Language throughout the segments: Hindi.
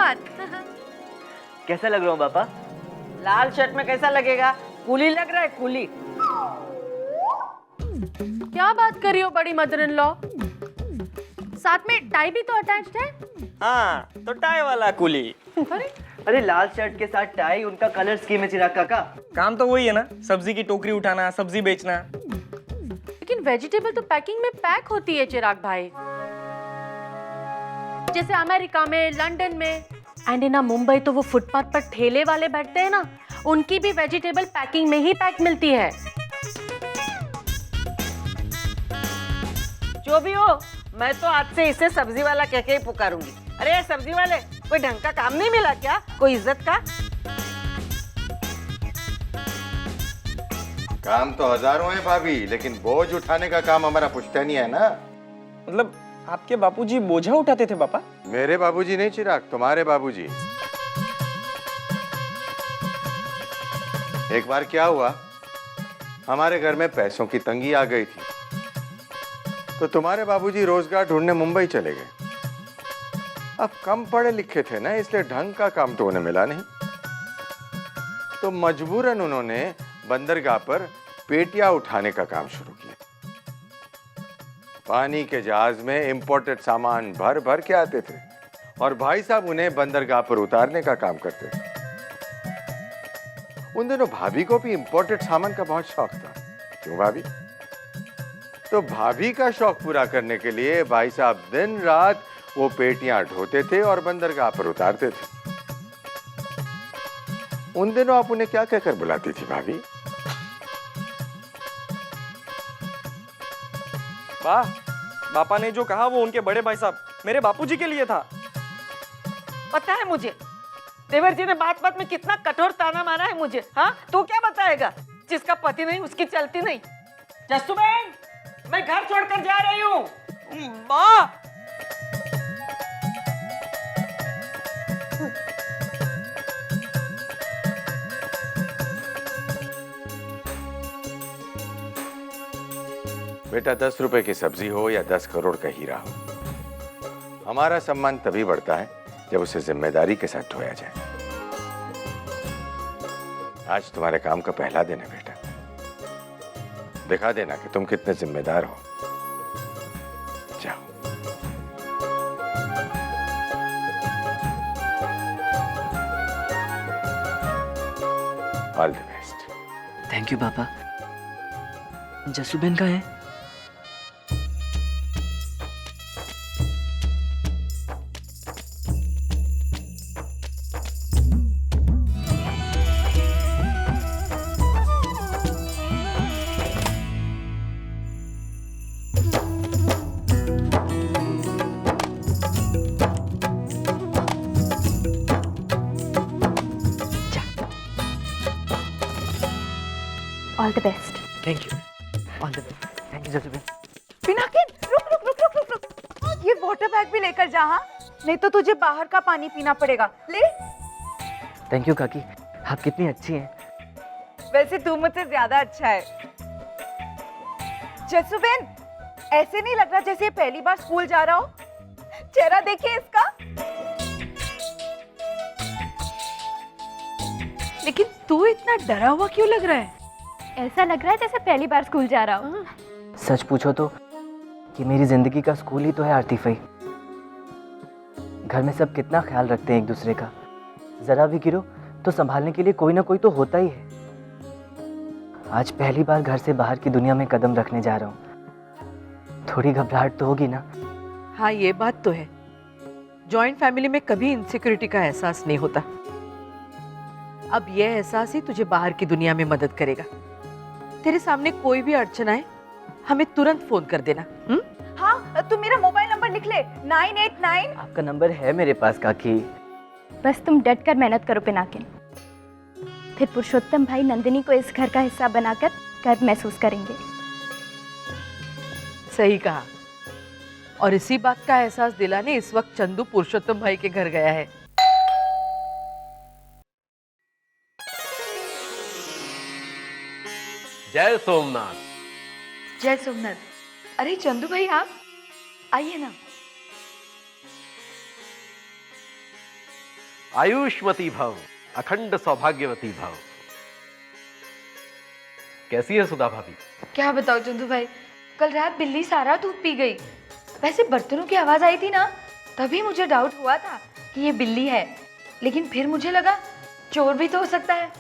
बात। कैसा लग रहा हूँ पापा? लाल शर्ट में कैसा लगेगा? कूली लग रहा है, कूली। क्या बात कर रही हो बड़ी मदर इन लॉ? साथ में टाई भी तो अटैच्ड है। हाँ, तो टाई वाला कूली। अरे लाल शर्ट के साथ टाई, उनका कलर स्कीम है चिराग काका। काम तो वही है ना, सब्जी की टोकरी उठाना, सब्जी बेचना। लेकिन वेजिटेबल तो पैकिंग में पैक होती है चिराग भाई, जैसे अमेरिका में, लंदन में, एंड इन मुंबई तो वो फुटपाथ पर ठेले वाले बैठते हैं ना, उनकी भी वेजिटेबल पैकिंग में ही पैक मिलती है। जो भी हो, मैं तो आज से इसे सब्जी वाला कह के ही पुकारूंगी। अरे सब्जी वाले, कोई ढंग का काम नहीं मिला क्या? कोई इज्जत का? काम तो हजारों है भाभी, लेकिन बोझ उठाने का काम हमारा पुश्तैनी है ना। मतलब आपके बापूजी बोझा उठाते थे पापा? मेरे बाबूजी नहीं चिराग, तुम्हारे बाबूजी। एक बार क्या हुआ, हमारे घर में पैसों की तंगी आ गई थी, तो तुम्हारे बाबूजी रोजगार ढूंढने मुंबई चले गए। अब कम पढ़े लिखे थे ना, इसलिए ढंग का काम तो उन्हें मिला नहीं, तो मजबूरन उन्होंने बंदरगाह पर पेटियां उठाने का काम शुरू किया। पानी के जहाज में इंपोर्टेड सामान भर भर के आते थे और भाई साहब उन्हें बंदरगाह पर उतारने का काम करते थे। उन दिनों भाभी को भी इंपोर्टेड सामान का बहुत शौक था। क्यों भाभी? तो भाभी का शौक पूरा करने के लिए भाई साहब दिन रात वो पेटियां ढोते थे और बंदरगाह पर उतारते थे। उन दिनों आप उन्हें क्या कहकर बुलाती थी भाभी? वाह, पापा ने जो कहा वो उनके बड़े भाई साहब मेरे बापूजी के लिए था। पता है मुझे, देवर जी ने बात बात में कितना कठोर ताना मारा है मुझे। हाँ, तू क्या बताएगा? जिसका पति नहीं उसकी चलती नहीं। जस्सू बहन, मैं घर छोड़कर जा रही हूँ। माँ, बेटा, 10 रुपए की सब्जी हो या 10 करोड़ का हीरा हो, हमारा सम्मान तभी बढ़ता है जब उसे जिम्मेदारी के साथ ढोया जाए। आज तुम्हारे काम का पहला दिन है बेटा, दिखा देना कि तुम कितने जिम्मेदार हो। जाओ। All the best. Thank you पापा। जसूबेन का है? All the best. Thank you. All the best. Thank you Jasuben. Pinakin, रुक रुक रुक रुक रुक रुक, ये वाटर बैग भी लेकर जा। हाँ, नहीं तो तुझे बाहर का पानी पीना पड़ेगा। ले। थैंक यू काकी, आप कितनी अच्छी हैं। वैसे तू मुझसे ज्यादा अच्छा है। जसूबेन, ऐसे नहीं लग रहा जैसे ये पहली बार स्कूल जा रहा हो। चेहरा देखिए इसका। लेकिन तू इतना डरा हुआ क्यों लग रहा है? ऐसा लग रहा है जैसे पहली बार स्कूल जा रहा हूँ। सच पूछो तो कि मेरी जिंदगी का स्कूल ही तो है आरतीफई। घर में सब कितना ख्याल रखते हैं एक दूसरे का, जरा भी गिरो तो संभालने के लिए कोई ना कोई तो होता ही है। आज पहली बार घर से बाहर की दुनिया में कदम रखने जा रहा हूँ, थोड़ी घबराहट तो होगी ना। हाँ, ये बात तो है, जॉइंट फैमिली में कभी इनसिक्योरिटी का एहसास नहीं होता। अब यह एहसास ही तुझे बाहर की दुनिया में मदद करेगा। तेरे सामने कोई भी अड़चन आए, हमें तुरंत फोन कर देना। हाँ, तू मेरा मोबाइल नंबर लिख ले, 989। आपका नंबर है मेरे पास काकी। बस तुम डट कर मेहनत करो पिनाकिन, फिर पुरुषोत्तम भाई नंदिनी को इस घर का हिस्सा बनाकर गर्व महसूस करेंगे। सही कहा, और इसी बात का एहसास दिलाने इस वक्त चंदू पुरुषोत्तम भाई के घर गया है। जय सोमनाथ। जय सोमनाथ। अरे चंदू भाई, आप आइए ना। आयुष्मती भव, अखंड सौभाग्यवती भव। कैसी है सुधा भाभी? क्या बताओ चंदू भाई, कल रात बिल्ली सारा दूध पी गई। वैसे बर्तनों की आवाज आई थी ना, तभी मुझे डाउट हुआ था कि ये बिल्ली है, लेकिन फिर मुझे लगा चोर भी तो हो सकता है।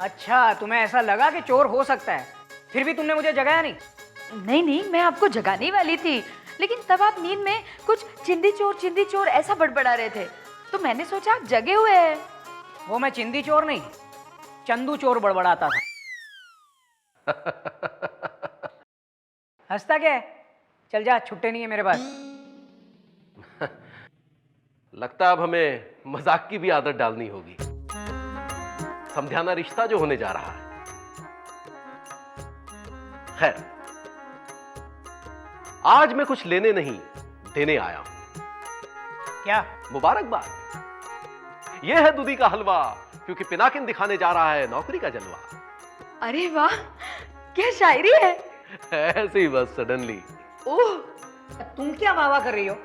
अच्छा, तुम्हें ऐसा लगा कि चोर हो सकता है, फिर भी तुमने मुझे जगाया नहीं? नहीं, मैं आपको जगाने ही वाली थी, लेकिन तब आप नींद में कुछ चिंदी चोर ऐसा बड़बड़ा रहे थे, तो मैंने सोचा आप जगे हुए हैं। वो मैं चिंदी चोर नहीं, चंदू चोर बड़बड़ाता था। हंसता क्या है? चल जा, छुट्टे नहीं है मेरे पास। लगता है अब हमें मजाक की भी आदत डालनी होगी। समझाना रिश्ता जो होने जा रहा है। खैर, आज मैं कुछ लेने नहीं देने आया हूं। क्या? मुबारकबाद। यह है दूधी का हलवा, क्योंकि पिनाकिन दिखाने जा रहा है नौकरी का जलवा। अरे वाह, क्या शायरी है। ऐसे ही बस सडनली। ओह, तुम क्या वाह कर रही हो?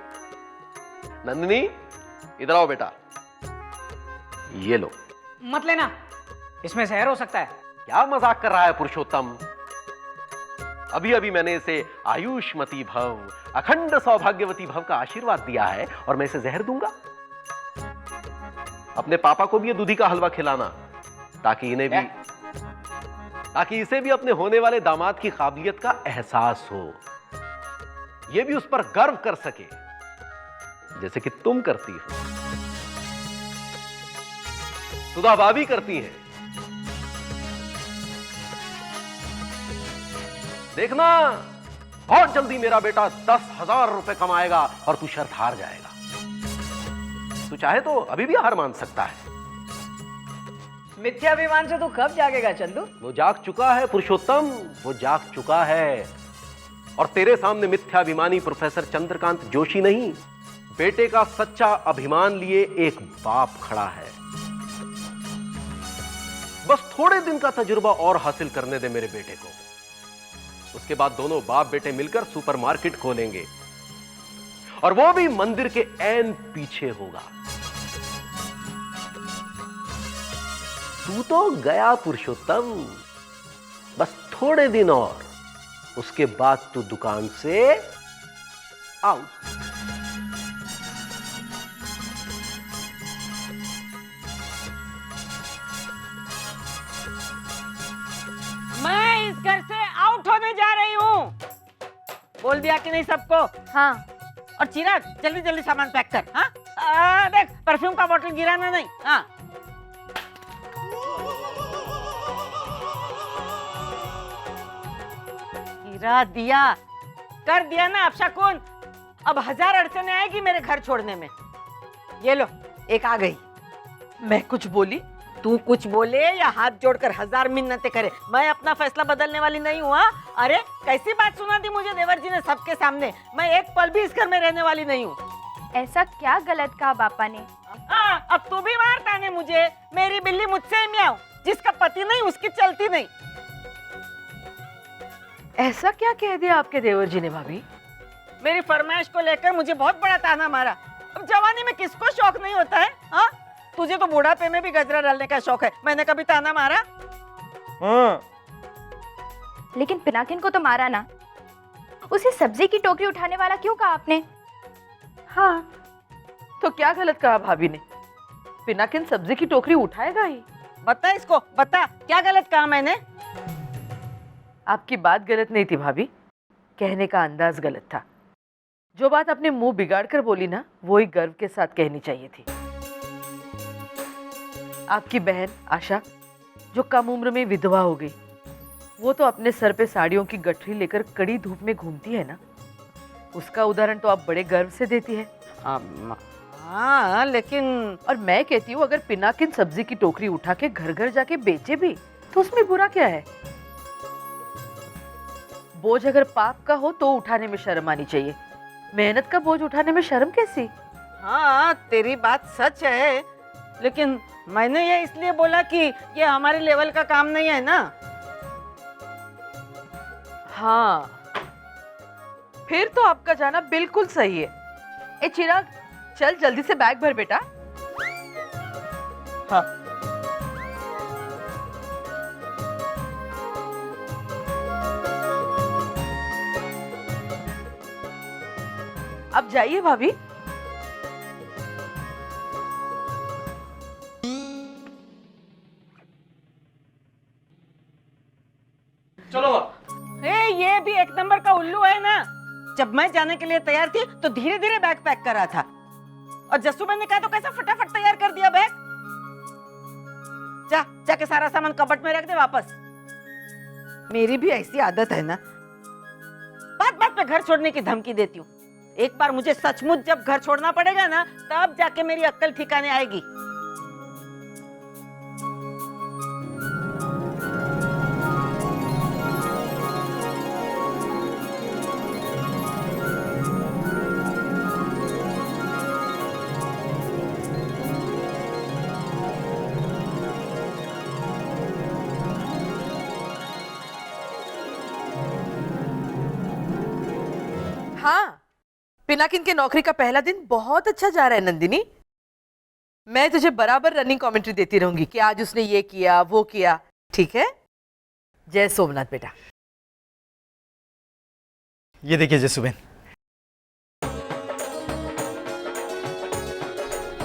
नंदिनी, इधर आओ बेटा। ये लो। मत लेना, इसमें जहर हो सकता है। क्या मजाक कर रहा है पुरुषोत्तम? अभी अभी मैंने इसे आयुष्मती भव, अखंड सौभाग्यवती भव का आशीर्वाद दिया है, और मैं इसे जहर दूंगा? अपने पापा को भी ये दूधी का हलवा खिलाना, ताकि इसे भी अपने होने वाले दामाद की काबिलियत का एहसास हो, ये भी उस पर गर्व कर सके, जैसे कि तुम करती हो, सुधा भाभी करती हैं। देखना, बहुत जल्दी मेरा बेटा 10,000 रुपए कमाएगा और तू शर्त हार जाएगा। तू चाहे तो अभी भी हार मान सकता है। मिथ्याभिमान से तू कब जागेगा चंदू? वो जाग चुका है पुरुषोत्तम, वो जाग चुका है। और तेरे सामने मिथ्याभिमानी प्रोफेसर चंद्रकांत जोशी नहीं, बेटे का सच्चा अभिमान लिए एक बाप खड़ा है। बस थोड़े दिन का तजुर्बा और हासिल करने दे मेरे बेटे को। उसके बाद दोनों बाप बेटे मिलकर सुपरमार्केट खोलेंगे, और वो भी मंदिर के ऐन पीछे होगा। तू तो गया पुरुषोत्तम, बस थोड़े दिन और, उसके बाद तू दुकान से आउट। मैं इस घर से आउट होने जा रही हूँ। बोल दिया कि नहीं सबको? हाँ। और चिराग, जल्दी जल्दी सामान पैक कर। हाँ, देख परफ्यूम का बोतल गिराना नहीं। हाँ, गिरा दिया, कर दिया ना अपशकुन। अब 1000 अड़चने आएगी मेरे घर छोड़ने में। ये लो, एक आ गई। मैं कुछ बोली? तू कुछ बोले या हाथ जोड़कर 1000 मिन्नतें करे, मैं अपना फैसला बदलने वाली नहीं हुआ। अरे कैसी बात सुना दी मुझे देवर जी ने सबके सामने। मैं एक पल भी इस घर में रहने वाली नहीं हूँ। ऐसा क्या गलत कहा पापा ने? हाँ, अब तू भी मार ताने मुझे। मेरी बिल्ली मुझसे ही म्याऊं, जिसका पति नहीं उसकी चलती नहीं। ऐसा क्या कह दिया आपके देवर जी ने भाभी? मेरी फरमाइश को लेकर मुझे बहुत बड़ा ताना मारा। अब जवानी में किसको शौक नहीं होता है? हाँ, तुझे तो बुढ़ापे में भी गजरा डालने का शौक है, मैंने कभी ताना मारा? हाँ। लेकिन पिनाकिन को तो मारा ना। उसे सब्जी की टोकरी उठाने वाला क्यों कहा आपने? हाँ, तो क्या गलत कहा भाभी ने? पिनाकिन सब्जी की टोकरी उठाएगा ही। बता इसको, बता क्या गलत कहा मैंने? आपकी बात गलत नहीं थी भाभी, कहने का अंदाज गलत था। जो बात अपने मुंह बिगाड़ कर बोली ना, वो ही गर्व के साथ कहनी चाहिए थी। आपकी बहन आशा, जो कम उम्र में विधवा हो गई, वो तो अपने सर पे साड़ियों की गठरी लेकर कड़ी धूप में घूमती है ना, उसका उदाहरण तो आप बड़े गर्व से देती है। हाँ, लेकिन और मैं कहती हूँ, अगर पिनाकिन सब्जी की टोकरी उठा के घर घर जाके बेचे भी तो उसमें बुरा क्या है? बोझ अगर पाप का हो तो उठाने में शर्म आनी चाहिए, मेहनत का बोझ उठाने में शर्म कैसी? हाँ, तेरी बात सच है, लेकिन मैंने ये इसलिए बोला कि ये हमारे लेवल का काम नहीं है ना। हाँ, फिर तो आपका जाना बिल्कुल सही है। ए चिराग, चल जल्दी से बैग भर बेटा। हाँ। अब जाइए भाभी। चलो ये भी एक नंबर का उल्लू है ना। जब मैं जाने के लिए तैयार थी तो धीरे धीरे बैग पैक करा था, और जस्सू ने कहा तो कैसा फटाफट तैयार कर दिया बैग। जाके सारा सामान कबट में रख दे वापस। मेरी भी ऐसी आदत है ना, बात बात पे घर छोड़ने की धमकी देती हूँ। एक बार मुझे सचमुच जब घर छोड़ना पड़ेगा ना, तब जाके मेरी अक्ल ठिकाने आएगी। हाँ, पिनाकिन के नौकरी का पहला दिन बहुत अच्छा जा रहा है नंदिनी। मैं तुझे बराबर रनिंग कमेंट्री देती रहूंगी कि आज उसने ये किया वो किया, ठीक है? जय सोमनाथ बेटा। ये देखिए जसुबेन।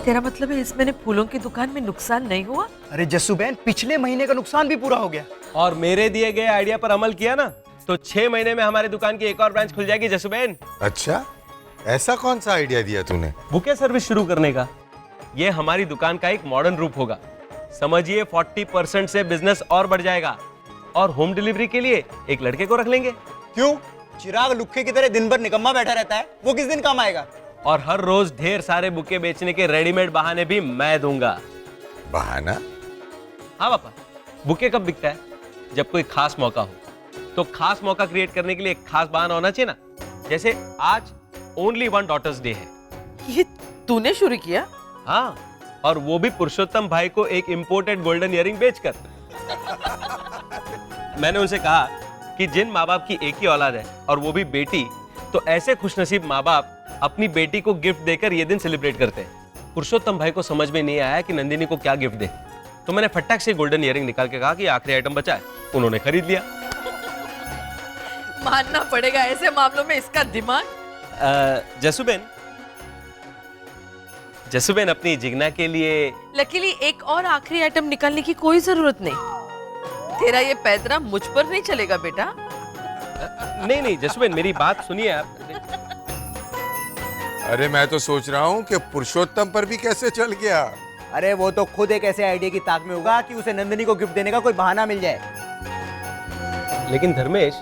तेरा मतलब है इस महीने फूलों की दुकान में नुकसान नहीं हुआ? अरे जसुबेन, पिछले महीने का नुकसान भी पूरा हो गया। और मेरे दिए गए आइडिया पर अमल किया ना, तो 6 महीने में हमारी दुकान की एक और ब्रांच खुल जाएगी जसुबेन। अच्छा, ऐसा कौन सा आइडिया दिया तूने? बुके सर्विस शुरू करने का। ये हमारी दुकान का एक मॉडर्न रूप होगा। समझिए 40% से बिजनेस और बढ़ जाएगा। और होम डिलीवरी के लिए एक लड़के को रख लेंगे। क्यों? चिराग लुक्खे की तरह दिन भर निकम्मा बैठा रहता है, वो किस दिन काम आएगा? और हर रोज ढेर सारे बुके बेचने के रेडीमेड बहाने भी मैं दूंगा। बहाना? हाँ पापा, बुके कब बिकता है? जब कोई खास मौका हो। तो खास मौका क्रिएट करने के लिए एक खास बहाना होना चाहिए ना। जैसे आज ओनली वन डॉटर्स डे है। ये तूने शुरू किया? हाँ, और वो भी पुरुषोत्तम भाई को एक इंपोर्टेड गोल्डन इयरिंग बेचकर। मैंने उनसे कहा कि जिन माँ बाप की एक ही औलाद है और वो भी बेटी, तो ऐसे खुशनसीब माँ बाप अपनी बेटी को गिफ्ट देकर ये दिन सेलिब्रेट करते हैं। पुरुषोत्तम भाई को समझ में नहीं आया कि नंदिनी को क्या गिफ्ट दे, तो मैंने फटाक से गोल्डन इयरिंग निकाल के कहा कि आखिरी आइटम बचा है। उन्होंने खरीद लिया। मानना पड़ेगा ऐसे मामलों में इसका दिमाग। जसुबेन अपनी जिगना के लिए लकीली एक और आखिरी आइटम निकालने की कोई जरूरत नहीं। तेरा ये पैदरा मुझ पर नहीं चलेगा बेटा। नहीं जसुबेन, मेरी बात सुनिए आप। अरे मैं तो सोच रहा हूँ कि पुरुषोत्तम पर भी कैसे चल गया। अरे वो तो खुद एक ऐसे आइडिया की ताक में होगा कि उसे नंदिनी को गिफ्ट देने का कोई बहाना मिल जाए। लेकिन धर्मेश,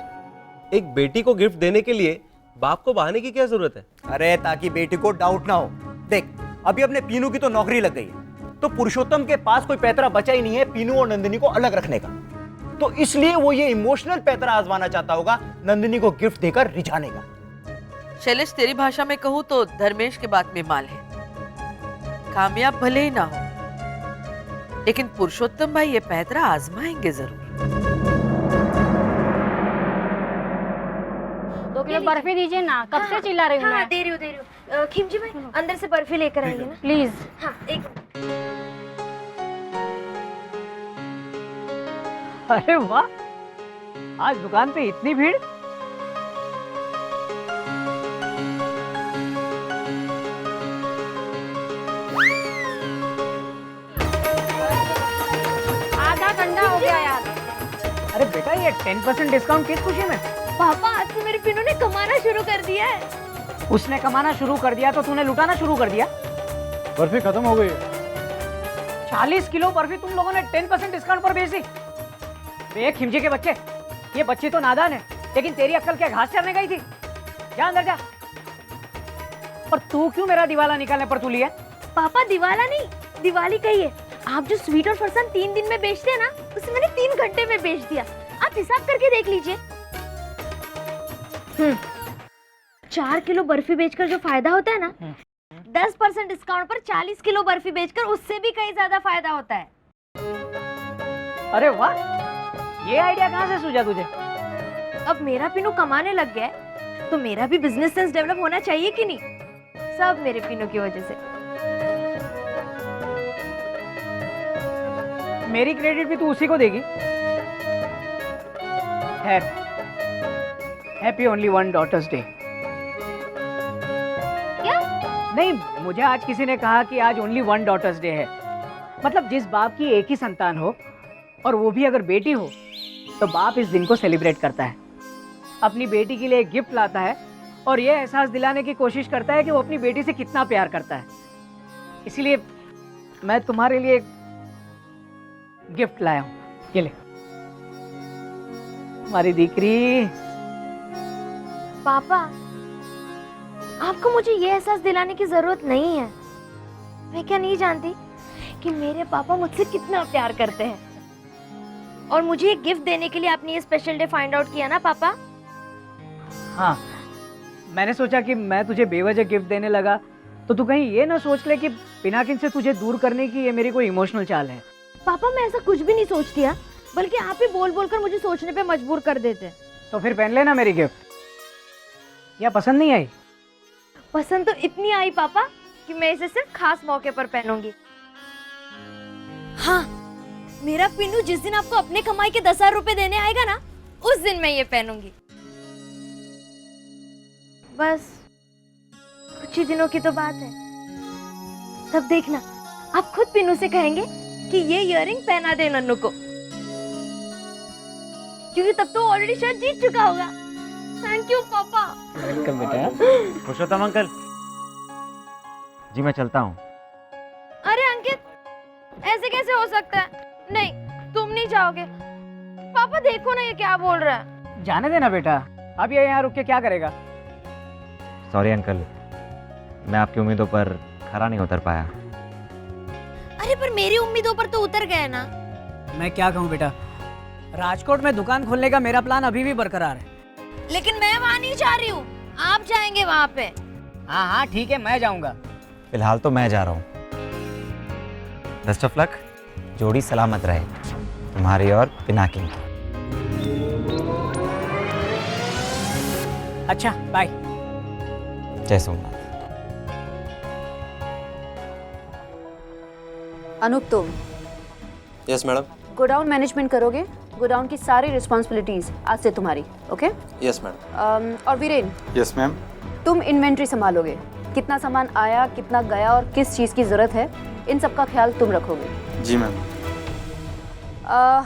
एक बेटी को गिफ्ट देने के लिए बाप को बहाने की क्या जरूरत है? अरे ताकि बेटी को डाउट ना हो। देख, अभी अपने पीनू की तो नौकरी लग गई है, तो पुरुषोत्तम के पास कोई पैतरा बचा ही नहीं है पीनू और नंदिनी को अलग रखने का। तो इसलिए वो ये इमोशनल पैतरा आजमाना चाहता होगा, नंदिनी को गिफ्ट देकर रिझाने का। शैलेश, तेरी भाषा में कहूँ तो धर्मेश के बात में माल है। कामयाब भले ही ना हो, लेकिन पुरुषोत्तम भाई ये पैतरा आजमाएंगे जरूर। 2 किलो बर्फी दीजिए ना, कब से चिल्ला रही हूँ हाँ, मैं। दे रही हूँ। खिमजी भाई अंदर से बर्फी लेकर आइए ना प्लीज। हाँ, एक अरे वाह, आज दुकान पे इतनी भीड़। आधा ठंडा हो गया यार। अरे बेटा, ये 10% डिस्काउंट किस खुशी में? पापा, आज से मेरे पिनू ने कमाना शुरू कर दिया है। उसने कमाना शुरू कर दिया तो तूने लुटाना शुरू कर दिया। बर्फी खत्म हो गई। 40 किलो बर्फी तुम लोगों ने 10% डिस्काउंट पर बेच दी। बे खिमजी के बच्चे, ये बच्ची तो नादान है, लेकिन तेरी अक्ल क्या घास चरने गई थी? जा अंदर जा। और तू क्यों मेरा दिवाला निकालने पर तुली है? पापा, दिवाला नहीं, दिवाली कहिए। आप जो स्वीट और फरसान 3 दिन में बेचते हैं ना, उसे मैंने 3 घंटे में बेच दिया। आप हिसाब करके देख लीजिए। 4 किलो बर्फी बेचकर जो फायदा होता है ना, 10% डिस्काउंट पर 40 किलो बर्फी बेचकर उससे भी कहीं ज्यादा फायदा होता है। अरे वाह, ये आइडिया कहाँ से सूझा तुझे? अब मेरा पिनू कमाने लग गया है, तो मेरा भी बिजनेस सेंस डेवलप होना चाहिए कि नहीं? सब मेरे पिनू की वजह से। मेरी क्रेडिट भी तू उसी को देगी? Happy only one daughters day. क्या? नहीं, मुझे आज किसी ने कहा कि आज ओनली वन डॉटर्स डे है। मतलब जिस बाप की एक ही संतान हो और वो भी अगर बेटी हो तो बाप इस दिन को सेलिब्रेट करता है, अपनी बेटी के लिए एक गिफ्ट लाता है और ये एहसास दिलाने की कोशिश करता है कि वो अपनी बेटी से कितना प्यार करता है। इसलिए मैं तुम्हारे लिए एक गिफ्ट लाया हूँ, ये ले। हमारी दीकरी। पापा, आपको मुझे ये एहसास दिलाने की जरूरत नहीं है। मैं क्या नहीं जानती कि मेरे पापा मुझसे कितना प्यार करते हैं। और मुझे एक गिफ्ट देने के लिए आपने ये स्पेशल डे फाइंड आउट किया ना पापा? हाँ, मैंने सोचा कि मैं तुझे बेवजह गिफ्ट देने लगा तो तू कहीं ये ना सोच ले कि पिनाकिन से तुझे दूर करने की ये मेरी कोई इमोशनल चाल है। पापा, मैं ऐसा कुछ भी नहीं सोचती है, बल्कि आप ही बोल बोल कर मुझे सोचने पे मजबूर कर देते। तो फिर पहन लेना मेरी गिफ्ट। या पसंद नहीं आई? पसंद तो इतनी आई पापा कि मैं इसे सिर्फ खास मौके पर पहनूंगी। हाँ, मेरा पिन्नू जिस दिन आपको अपने कमाई के 10,000 रुपए देने आएगा ना, उस दिन मैं ये पहनूंगी। बस कुछ ही दिनों की तो बात है, तब देखना आप खुद पिन्नू से कहेंगे कि ये इयररिंग पहना दे नन्नू को, क्योंकि तब तो ऑलरेडी शायद जीत चुका होगा। थैंक यू पापा। वेलकम बेटा। पुरुषोत्तम अंकल जी, मैं चलता हूँ। अरे अंकित, ऐसे कैसे हो सकता है? नहीं, तुम नहीं जाओगे। पापा देखो ना ये क्या बोल रहा है। जाने देना बेटा, अब ये यहाँ रुक के क्या करेगा? सॉरी अंकल, मैं आपकी उम्मीदों पर खरा नहीं उतर पाया। अरे पर मेरी उम्मीदों पर तो उतर गए ना। मैं क्या कहूँ बेटा, राजकोट में दुकान खोलने का मेरा प्लान अभी भी बरकरार है। लेकिन मैं वहाँ नहीं जा रही हूँ, आप जाएंगे वहाँ पे। हाँ हाँ ठीक है, मैं जाऊँगा। फिलहाल तो मैं जा रहा हूँ। बेस्ट ऑफ लक, जोड़ी सलामत रहे तुम्हारी और पिनाकिन की। अच्छा, बाय। जय सोमनाथ। अनूप, तुम यस मैडम। गोडाउन मैनेजमेंट करोगे। गोडाउन की सारी रिस्पॉन्सिबिलिटीज आज से तुम्हारी। ओके? Yes madam. और वीरेन, यस मैम। तुम इन्वेंट्री संभालोगे। कितना सामान आया, कितना गया और किस चीज़ की ज़रूरत है, इन सब का ख्याल तुम रखोगे। जी मैम।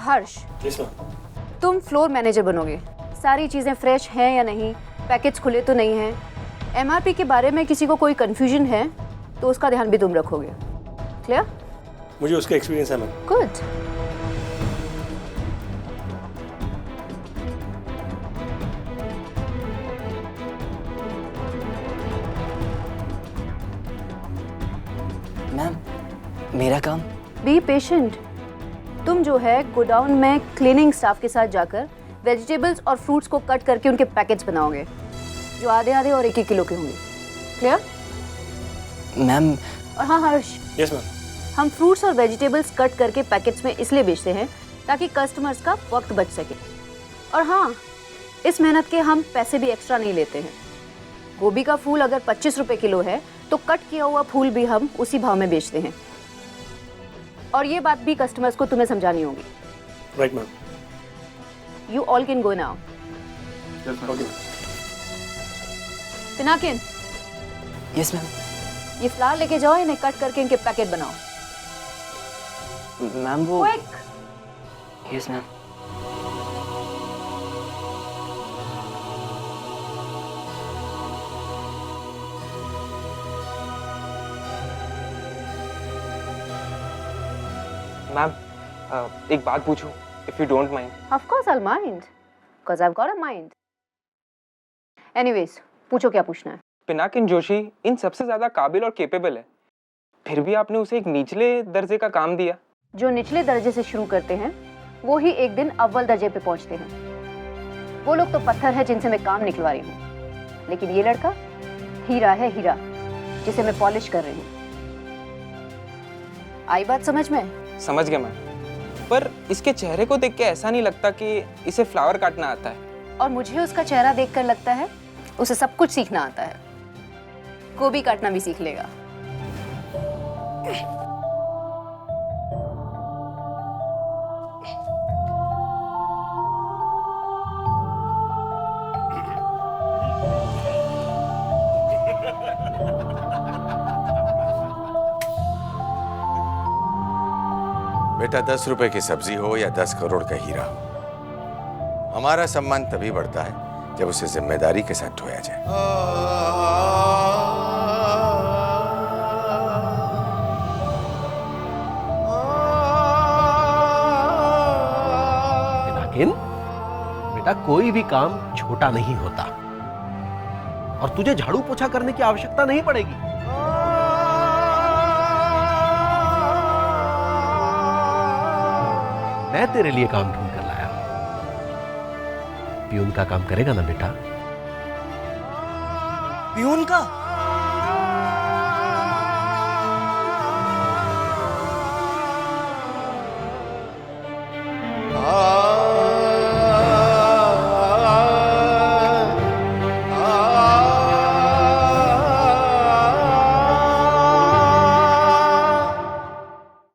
हर्ष, यस मैम। तुम फ्लोर मैनेजर बनोगे। सारी चीज़ें फ्रेश हैं या नहीं, पैकेज खुले तो नहीं हैं, एमआरपी के बारे में किसी को कोई कन्फ्यूजन है तो उसका ध्यान भी तुम रखोगे। क्लियर? मुझे उसका एक्सपीरियंस है मैम। गुड। मैम, मेरा काम? Be patient. तुम जो है गोडाउन में क्लीनिंग स्टाफ के साथ जाकर वेजिटेबल्स और फ्रूट्स को कट करके उनके पैकेट्स बनाओगे, जो आधे आधे और 1-1 किलो के होंगे। क्लियर? मैम। और हाँ हर्ष, यस मैम। हम फ्रूट्स और वेजिटेबल्स कट करके पैकेट्स में इसलिए बेचते हैं ताकि कस्टमर्स का वक्त बच सके। और हाँ, इस मेहनत के हम पैसे भी एक्स्ट्रा नहीं लेते हैं। गोभी का फूल अगर 25 रुपए किलो है तो कट किया हुआ फूल भी हम उसी भाव में बेचते हैं। और ये बात भी कस्टमर्स को तुम्हें समझानी होगी। Right ma'am. You all can go now. Pinakin, yes ma'am. ये फ्लावर लेके जाओ, इन्हें कट करके इनके पैकेट बनाओ। मैम वो। क्विक। Yes ma'am. मैम, एक बात पूछूं, if you don't mind? Of course I'll mind, because I've got a mind. Anyways, पूछो क्या पूछना है। पिनाकिन जोशी इन सबसे ज्यादा काबिल और केपेबल है, फिर भी आपने उसे एक निचले दर्जे का काम दिया। जो निचले दर्जे से शुरू करते हैं वो ही एक दिन अव्वल दर्जे पे पहुंचते हैं। वो लोग तो पत्थर है जिनसे मैं काम निकलवा रही हूँ, लेकिन ये लड़का हीरा है, हीरा, जिसे मैं पॉलिश कर रही हूँ। आई बात समझ में? समझ गया मैम, पर इसके चेहरे को देख के ऐसा नहीं लगता कि इसे फ्लावर काटना आता है। और मुझे उसका चेहरा देखकर लगता है उसे सब कुछ सीखना आता है। गोभी काटना भी सीख लेगा। बेटा 10 रुपए की सब्जी हो या 10 करोड़ का हीरा हो, हमारा सम्मान तभी बढ़ता है जब उसे जिम्मेदारी के साथ ढोया जाए। पिनाकिन, बेटा कोई भी काम छोटा नहीं होता और तुझे झाड़ू पोछा करने की आवश्यकता नहीं पड़ेगी। मैं तेरे लिए काम ढूंढ कर लाया हूं। पियून का काम करेगा ना बेटा? पियून का?